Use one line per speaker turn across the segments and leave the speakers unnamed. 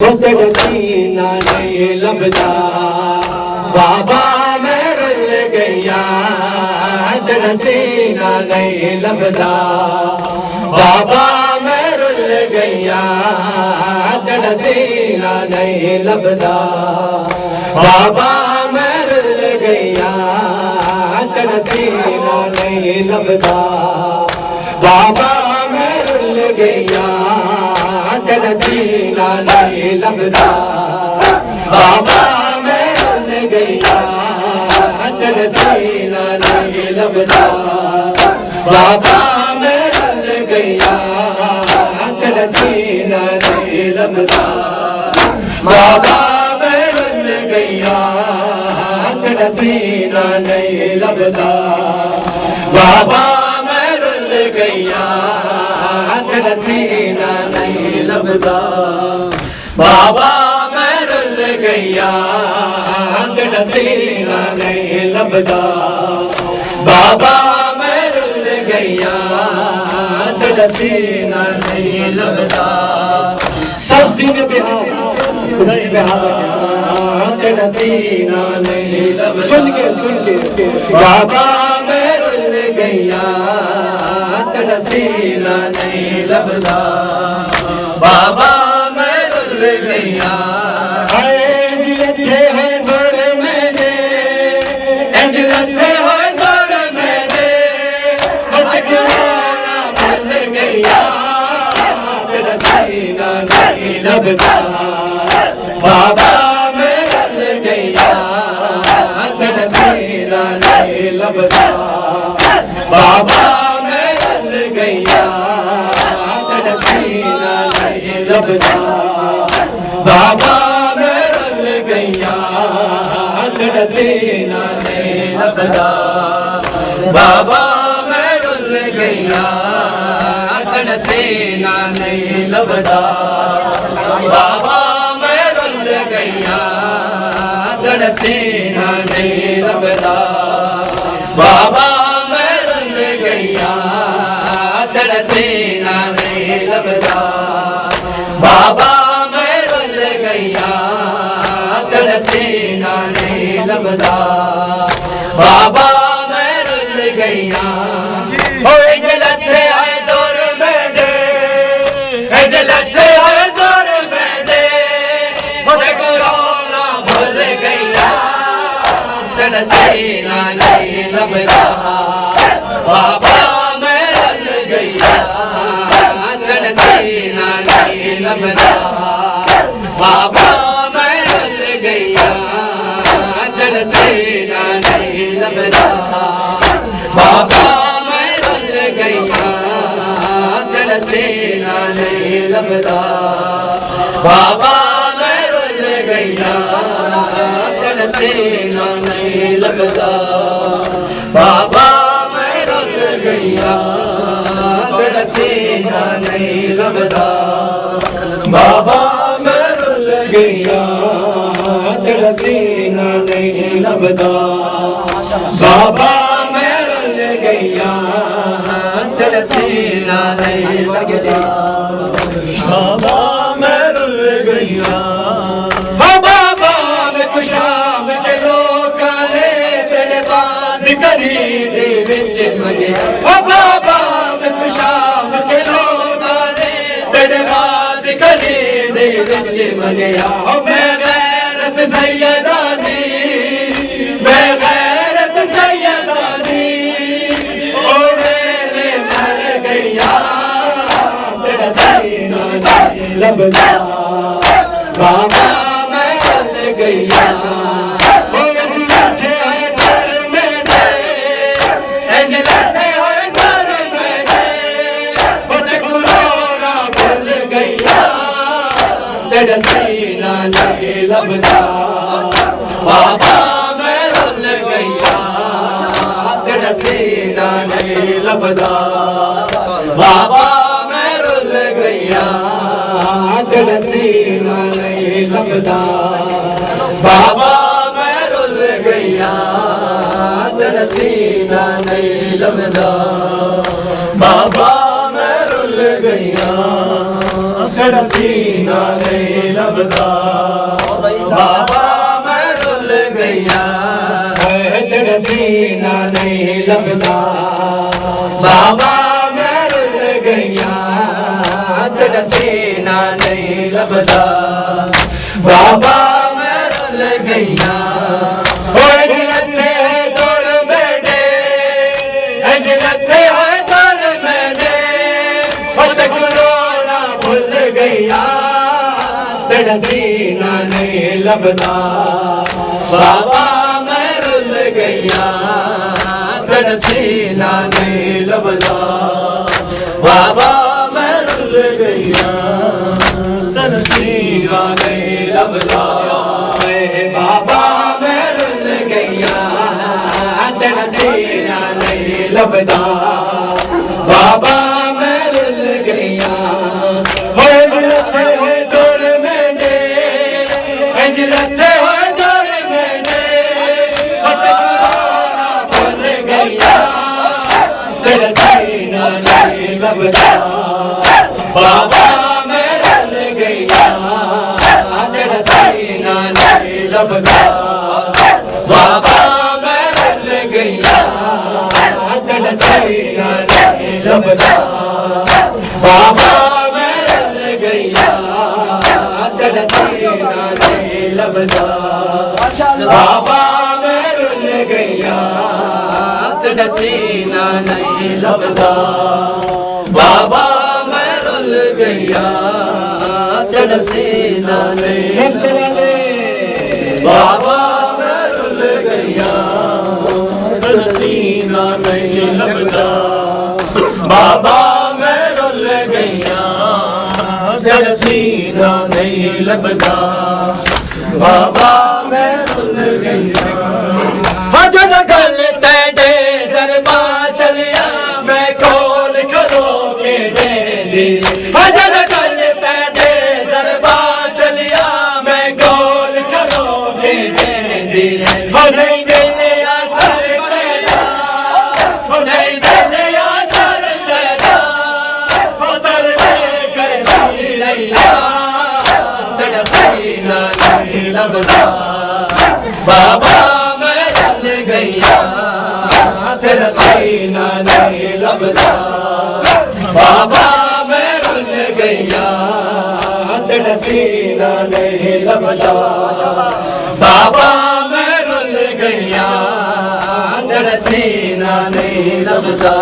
तेरा सीना नहीं लभदा बाबा मैं रुल गया तेरा सीना नहीं लभदा बाबा मैं रुल गया तेरा सीना नहीं लभदा बाबा मैं रुल गया तेरा सीना नहीं लभदा बाबा मैं रुल गया तेरा सीना नहीं लभदा बाबा मैं रुल गया तेरा सीना नहीं लभदा बाबा मैं रुल गया तेरा सीना नहीं लभदा बाबा मैं रुल गया तेरा सीना नहीं लभदा बाबा मैं रुल गया तेरा सीना नहीं लभदा बाबा मैं रुल गया तेरा सीना नहीं लभदा बाबा मैं रुल गया तेरा सीना नहीं लभदा सब सीने पे हाथ तेरा सीना नहीं लभदा सुन के बाबा मैं रुल गया तेरा सीना नहीं लभदा बाबा मैं रुल गया लभदा बाबा मैं रुल गया तेरा सीना नहीं लभदा बाबा मैं रुल गया तेरा सीना नहीं लभदा बाबा मैं रुल गया तेरा सीना नहीं लभदा बाबा मैं रुल गया तेरा सीना नहीं लभदा बाबा मैं रुल गया तेरा सीना नहीं लभदा बाबा मैं रुल गया तेरा सीना नहीं लभदा बाबा मैं रुल गया तेरा सीना नहीं लभदा बाबा मैं रुल गया होए जलते आए दौर में दे जलते आए दौर में दे मुझे कोरोना भूल गया तेरा सीना नहीं लभदा बाबा मैं रुल गया तेरा सीना नहीं लभदा बाबा मैं रुल गया तेरा सीना नहीं लभदा बाबा मैं रुल गया तेरा सीना नहीं लभदा बाबा मैं रुल गया तेरा सीना नहीं लभदा बाबा मैं रुल गया तेरा सीना नहीं लभदा बाबा मैं रुल गया तेरा सीना नहीं लभदा बाबा मैं रुल गया तेरा सीना नहीं लभदा बाबा मैं रुल गया बाबा मैं खुशाम के लोकां ने तेरे बाद करीज़े विच मंगिया बाबा मैं खुशाम के लोकां ने तेरे बाद करीज़े विच मंगिया मैं गैरत सैयदा दी मैं गैरत सैयदा दी ओ मेरे मर गया तेरा सीना नहीं लभदा बाबा मैं रुल गया तेरा सीना नहीं लभदा बाबा मैं रुल गया तेरा सीना नहीं लभदा बाबा मैं रुल गया तेरा सीना नहीं लभदा बाबा मैं रुल गया तेरा सीना नहीं लभदा बाबा मैं रुल गया तेरा सीना नहीं लभदा बाबा मैं रुल गया तेरा सीना नहीं लभदा बाबा मैं रुल गया तेरा सीना नहीं लभदा बाबा मैं रुल गया तेरा सीना नहीं लभदा बाबा मैं रुल गया तेरा सीना नहीं लभदा बाबा मैं रुल गया तेरा सीना नहीं लभदा बाबा मैं रुल गया तेरा सीना नहीं लभदा बाबा मैं रुल गया लगते हो जोर मैंने भूल गया तेरा सीना नहीं लभदा बाबा मैं रुल गया तेरा सीना नहीं लभदा बाबा मैं रुल गया तेरा सीना नहीं लभदा बाबा मैं रुल गया तेरा सीना लभदा बाबा मैं रुल गया तेरा सीना नहीं लभदा बाबा मैं रुल गया तेरा सीना नहीं सबसे वाले बाबा मैं रुल गया तेरा सीना नहीं लभदा बाबा मैं रुल गया तेरा सीना नहीं लभदा बाबा मैं रुल गया जद गल तेरे दरबा चलिया मैं खोल खलो के दे दी जद गल तेरे दरबा चलिया मैं खोल खलो के दे दी नहीं दिलिया सर तेरा नहीं दिलिया सर तेरा उतर दे कैसी लैला तेरा सीना लभदा बाबा मैं रुल गया तेरा सीना नहीं लभदा बाबा मैं रुल गया तेरा सीना नहीं लभदा बाबा मैं रुल गया तेरा सीना नहीं लभदा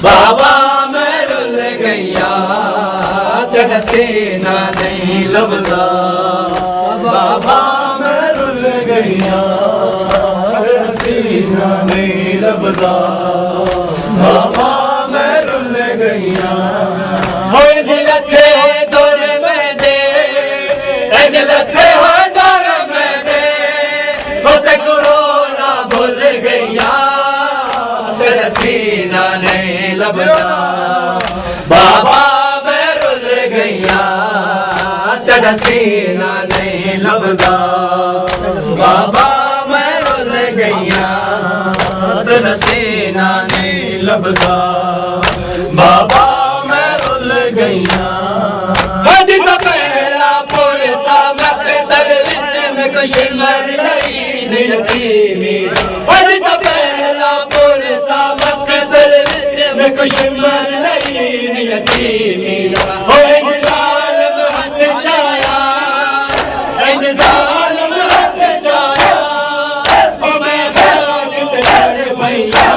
बाबा मैं रुल गया तेरा सीना नहीं लभदा बाबा मैं रुल गया तेरा सीना नहीं लभदा बाबा मैं रुल गया हो जलते दौर में दे जलते हो दौर में दे हो तक रोना भूल गया तेरा सीना नहीं लभदा बाबा मैं रुल गया तेरा सीना नहीं लभदा बाबा मैं रुल गया तेरा सीना नहीं लभदा बाबा मैं रुल गया हदी तो पहला पुरसा मकतल विच में कुछ मर लई यतीमी हदी तो पहला पुरसा मकतल विच में कुछ मर लई यतीमी हो जालिम हाथ चाया जालिम हाथ चाया ओ मैं खाक कर भैया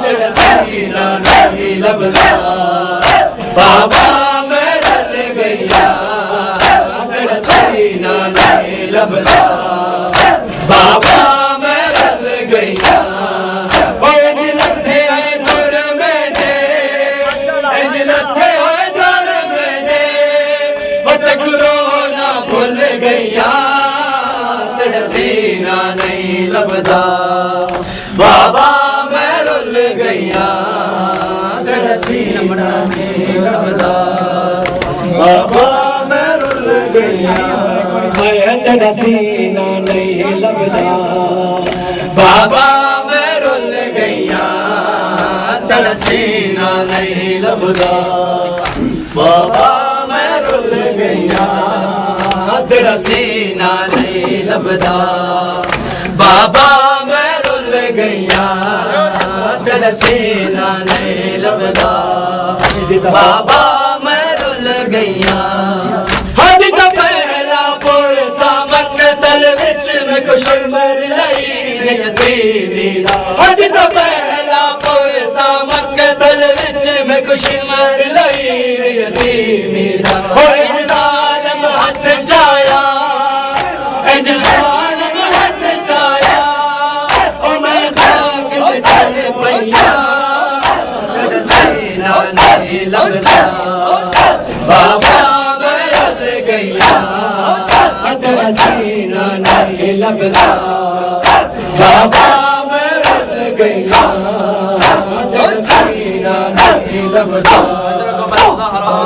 तेरा सीना नहीं लभदा बाबा मैं रुल गया तेरा सीना नहीं लभदा बाबा मैं रुल गया तेरा सीना नहीं लभदा बाबा मैं रुल गया तेरा सीना नहीं लभदा बाबा मैं रुल गया तेरा सीना नहीं लभदा बाबा मैं रुल गया तेरा सीना नहीं लभदा बाबा तेरा सीना नहीं लभदा बाबा मैं रुल गईया तेरा सीना नहीं लभदा बाबा मैं रुल गईया हद तो पहला पुरसा मकतल विच मैं कुछ मर लई यतीमी दा हद तो पहला पुरसा मकतल विच मैं कुछ मर लई यतीमी दा होए जालिम हाथ चाया इंज जालिम हाथ चाया ओ मैं खाक ते चल पईया तेरा सीना नहीं लभदा बाबा मैं रुल गईया तेरा सीना नहीं लभदा बाबा मैं रुल गईया